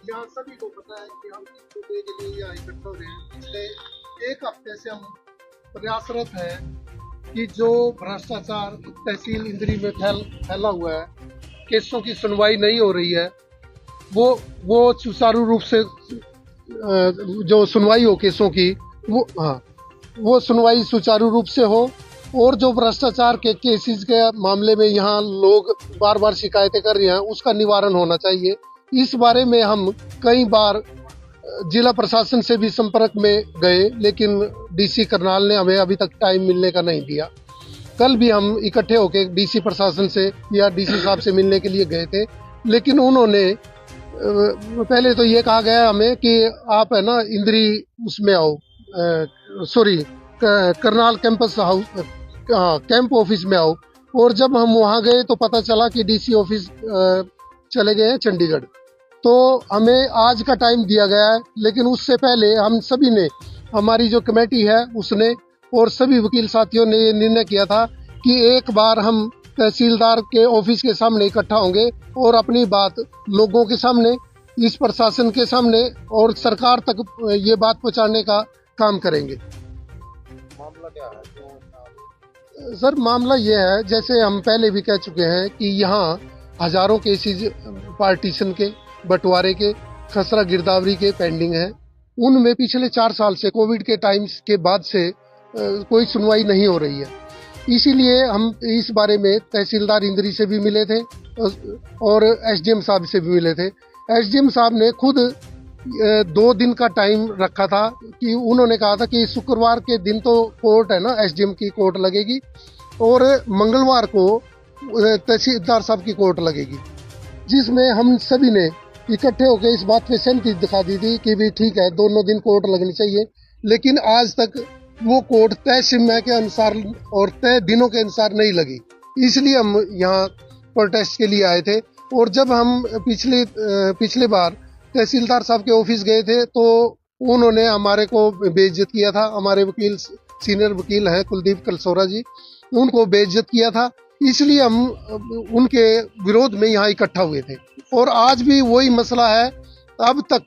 यहाँ सभी को पता है कि हम किस मुद्दे के लिए यहाँ इकट्ठा हुए हैं। पिछले एक हफ्ते से हम प्रयासरत हैं कि जो भ्रष्टाचार तहसील इंद्री में फैला हुआ है, केसों की सुनवाई नहीं हो रही है, वो सुचारू रूप से जो सुनवाई हो केसों की, वो सुनवाई सुचारू रूप से हो, और जो भ्रष्टाचार के केसेस के मामले में यहाँ लोग बार बार शिकायतें कर रहे हैं, उसका निवारण होना चाहिए। इस बारे में हम कई बार जिला प्रशासन से भी संपर्क में गए, लेकिन डीसी करनाल ने हमें अभी तक टाइम मिलने का नहीं दिया। कल भी हम इकट्ठे होकर डीसी प्रशासन से या डीसी साहब से मिलने के लिए गए थे, लेकिन उन्होंने पहले तो ये कहा गया हमें कि आप है ना इंद्री उसमें आओ, Karnal campus house, camp office में आओ। और जब हम वहाँ गए तो पता चला कि डीसी ऑफिस चले गए हैं चंडीगढ़। तो हमें आज का टाइम दिया गया है, लेकिन उससे पहले हम सभी ने, हमारी जो कमेटी है उसने और सभी वकील साथियों ने ये निर्णय किया था कि एक बार हम तहसीलदार के ऑफिस के सामने इकट्ठा होंगे और अपनी बात लोगों के सामने, इस प्रशासन के सामने और सरकार तक ये बात पहुंचाने का काम करेंगे। मामला क्या है? सर, मामला ये है, जैसे हम पहले भी कह चुके हैं कि यहाँ हजारों केसेज पार्टीशन के, बंटवारे के, खसरा गिरदावरी के पेंडिंग हैं। उनमें पिछले 4 साल से, कोविड के टाइम्स के बाद से कोई सुनवाई नहीं हो रही है। इसीलिए हम इस बारे में तहसीलदार इंद्री से भी मिले थे और एसडीएम साहब से भी मिले थे। एसडीएम साहब ने खुद 2 दिन का टाइम रखा था कि उन्होंने कहा था कि शुक्रवार के दिन तो कोर्ट है ना, एसडीएम की कोर्ट लगेगी, और मंगलवार को तहसीलदार साहब की कोर्ट लगेगी, जिसमें हम सभी ने इकट्ठे होकर इस बात पे सहमति दिखा दी थी कि भी ठीक है, दोनों दिन कोर्ट लगनी चाहिए। लेकिन आज तक वो कोर्ट तय समय के अनुसार और तय दिनों के अनुसार नहीं लगी। इसलिए हम यहाँ प्रोटेस्ट के लिए आए थे। और जब हम पिछले बार तहसीलदार साहब के ऑफिस गए थे तो उन्होंने हमारे को बेइज्जत किया था। हमारे वकील, सीनियर वकील हैं कुलदीप कलसोरा जी, उनको बेइज्जत किया था। इसलिए हम उनके विरोध में यहाँ इकट्ठा हुए थे। और आज भी वही मसला है। अब तक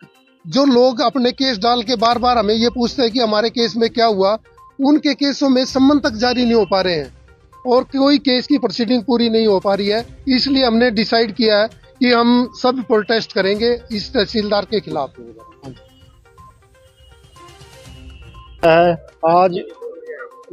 जो लोग अपने केस डाल के बार बार हमें ये पूछते हैं कि हमारे केस में क्या हुआ, उनके केसों में सम्मन तक जारी नहीं हो पा रहे हैं और कोई केस की प्रोसीडिंग पूरी नहीं हो पा रही है। इसलिए हमने डिसाइड किया है कि हम सब प्रोटेस्ट करेंगे इस तहसीलदार के खिलाफ। आज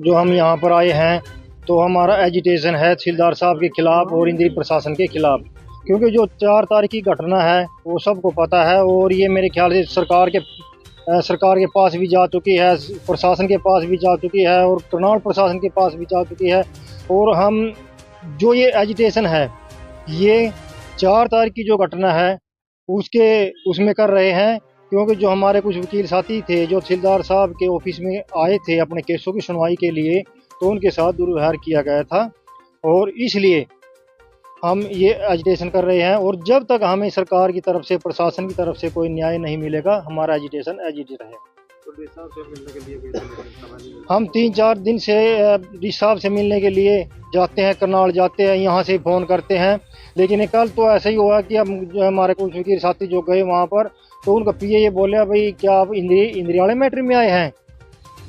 जो हम यहाँ पर आए हैं तो हमारा एजिटेशन है तहसीलदार साहब के खिलाफ और इंद्री प्रशासन के खिलाफ, क्योंकि जो 4 तारीख की घटना है वो सबको पता है और ये मेरे ख्याल से सरकार के पास भी जा चुकी है, प्रशासन के पास भी जा चुकी है और करनाल प्रशासन के पास भी जा चुकी है। और हम जो ये एजिटेशन है, ये 4 तारीख की जो घटना है उसमें कर रहे हैं, क्योंकि जो हमारे कुछ वकील साथी थे जो तहसीलदार साहब के ऑफिस में आए थे अपने केसों की सुनवाई के लिए, तो उनके साथ दुर्व्यवहार किया गया था और इसलिए हम ये एजिटेशन कर रहे हैं। और जब तक हमें सरकार की तरफ से, प्रशासन की तरफ से कोई न्याय नहीं मिलेगा, हमारा एजिटेशन एजिटेट है। हम 3-4 दिन से डी साहब से मिलने के लिए जाते हैं, करनाल जाते हैं, यहाँ से फ़ोन करते हैं। लेकिन कल तो ऐसा ही हुआ कि हम हमारे कुछ वकील साथी जो गए वहाँ पर, तो उनका पीए ये बोले भाई क्या आप इंद्री वाले मैटर में आए हैं?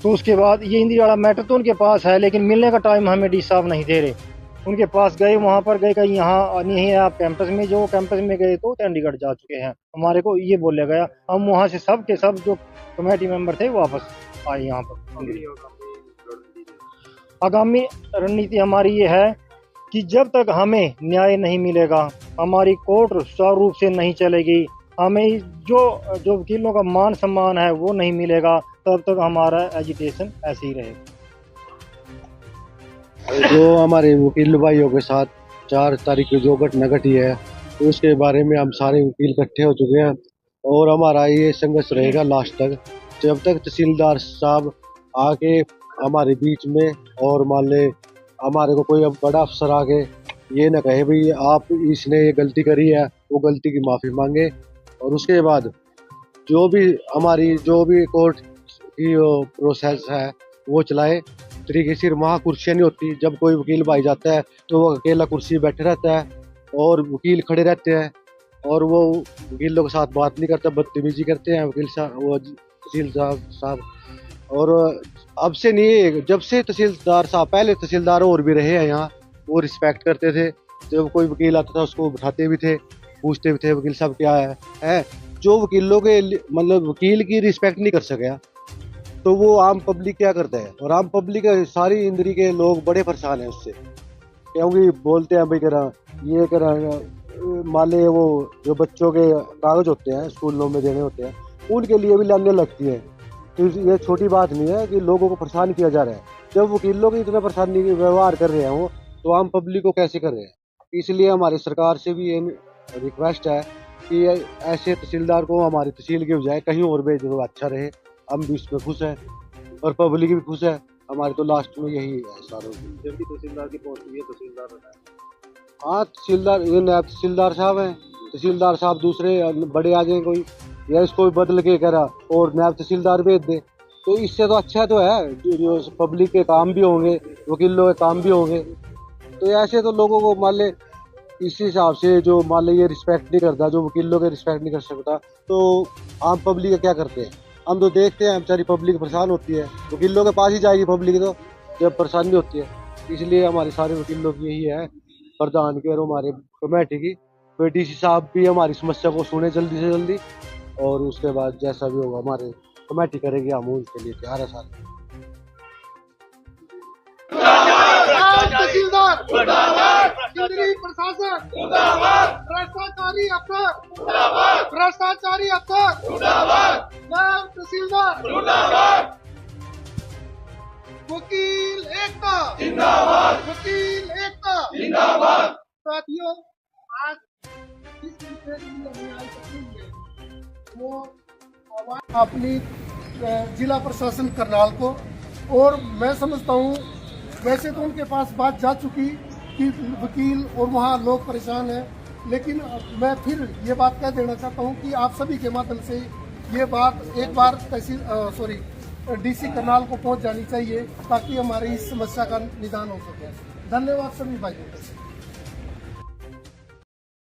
तो उसके बाद ये इंद्री वाला मैटर तो उनके पास है, लेकिन मिलने का टाइम हमें डी साहब नहीं दे रहे। उनके पास गए, वहाँ पर गए कहीं यहाँ नहीं है आप कैंपस में, जो कैंपस में गए तो चंडीगढ़ जा चुके हैं, हमारे को ये बोला गया। हम वहाँ से सब के सब जो कमेटी मेंबर थे वापस आए यहाँ पर। आगामी रणनीति हमारी ये है कि जब तक हमें न्याय नहीं मिलेगा, हमारी कोर्ट सुचारू रूप से नहीं चलेगी, हमें जो वकीलों का मान सम्मान है वो नहीं मिलेगा, तब तक हमारा एजिटेशन ऐसे ही रहेगा। जो हमारे वकील भाइयों के साथ 4 तारीख की जो घटना घटी है, उसके बारे में हम सारे वकील इकट्ठे हो चुके हैं और हमारा ये संघर्ष रहेगा लास्ट तक, जब तक तहसीलदार साहब आके हमारे बीच में, और मान ले हमारे को कोई बड़ा अफसर आके ये ना कहे भाई आप इसने ये गलती करी है, वो गलती की माफ़ी मांगे। और उसके बाद जो भी कोर्ट की प्रोसेस है वो चलाए तरीके से। वहाँ कुर्सियाँ नहीं होती, जब कोई वकील भाई जाता है तो वो अकेला कुर्सी बैठे रहता है, और वकील खड़े रहते हैं और वो वकीलों के साथ बात नहीं करते, बदतमीजी करते हैं वकील साहब, वो तहसील साहब। और अब से नहीं, जब से तहसीलदार साहब, पहले तहसीलदार और भी रहे हैं यहाँ, वो रिस्पेक्ट करते थे। जब कोई वकील आता था उसको बिठाते भी थे, पूछते भी थे वकील साहब क्या है। जो वकीलों के मतलब वकील की रिस्पेक्ट नहीं कर सका तो वो आम पब्लिक क्या करता है। और आम पब्लिक सारी इंद्री के लोग बड़े परेशान हैं उससे, क्योंकि बोलते हैं भाई करा ये करा, मान ले वो जो बच्चों के कागज होते हैं स्कूलों में देने होते हैं उनके लिए भी लाइनें लगती हैं। तो ये छोटी बात नहीं है कि लोगों को परेशान किया जा रहा है। जब वकीलों की इतना परेशानी व्यवहार कर रहे हैं वो, तो आम पब्लिक को कैसे कर रहे हैं। इसलिए हमारी सरकार से भी ये रिक्वेस्ट है कि ऐसे तहसीलदार को हमारी तहसील के बजाय कहीं और भेज दो, अच्छा रहे। हम भी इसमें खुश हैं और पब्लिक भी खुश है। हमारे तो लास्ट में यही है सारों की। जबकि तहसीलदार की पोस्ट भी है, तहसीलदार हाँ, तहसीलदार ये नायब तहसीलदार साहब हैं, तहसीलदार साहब दूसरे बड़े आ जाए कोई, या इसको भी बदल के करा और नायब तहसीलदार भेज दे, तो इससे तो अच्छा तो है। जो पब्लिक के काम भी होंगे, वकीलों के काम भी होंगे। तो ऐसे तो लोगों को मान ले इस हिसाब से, जो मान ले ये रिस्पेक्ट नहीं करता, जो वकीलों के रिस्पेक्ट नहीं कर सकता, तो आम पब्लिक क्या करते हैं। हम तो देखते हैं बेचारी पब्लिक परेशान होती है, वकीलों के पास ही जाएगी पब्लिक तो जब परेशानी होती है। इसलिए हमारे सारे वकीलों की यही है, प्रधान की और हमारे कमेटी की, डीसी साहब भी हमारी समस्या को सुने जल्दी से जल्दी, और उसके बाद जैसा भी होगा हमारे कमेटी करेगी, हम उसके लिए तैयार है सारे। तहसीलदार केंद्रीय प्रशासन भ्रष्टाचारी अफसर, भ्रष्टाचारी अफसर, नायब तहसीलदार, वकील एकता जिंदाबाद, वकील एकता जिंदाबाद। साथियों, आज इस विषय की अभियान चल वो अपनी जिला प्रशासन करनाल को, और मैं समझता हूँ वैसे तो उनके पास बात जा चुकी कि वकील और वहाँ लोग परेशान हैं, लेकिन मैं फिर ये बात कह देना चाहता हूँ कि आप सभी के माध्यम से ये बात एक बार डीसी करनाल को पहुँच जानी चाहिए, ताकि हमारी इस समस्या का निदान हो सके। धन्यवाद सभी भाइयों।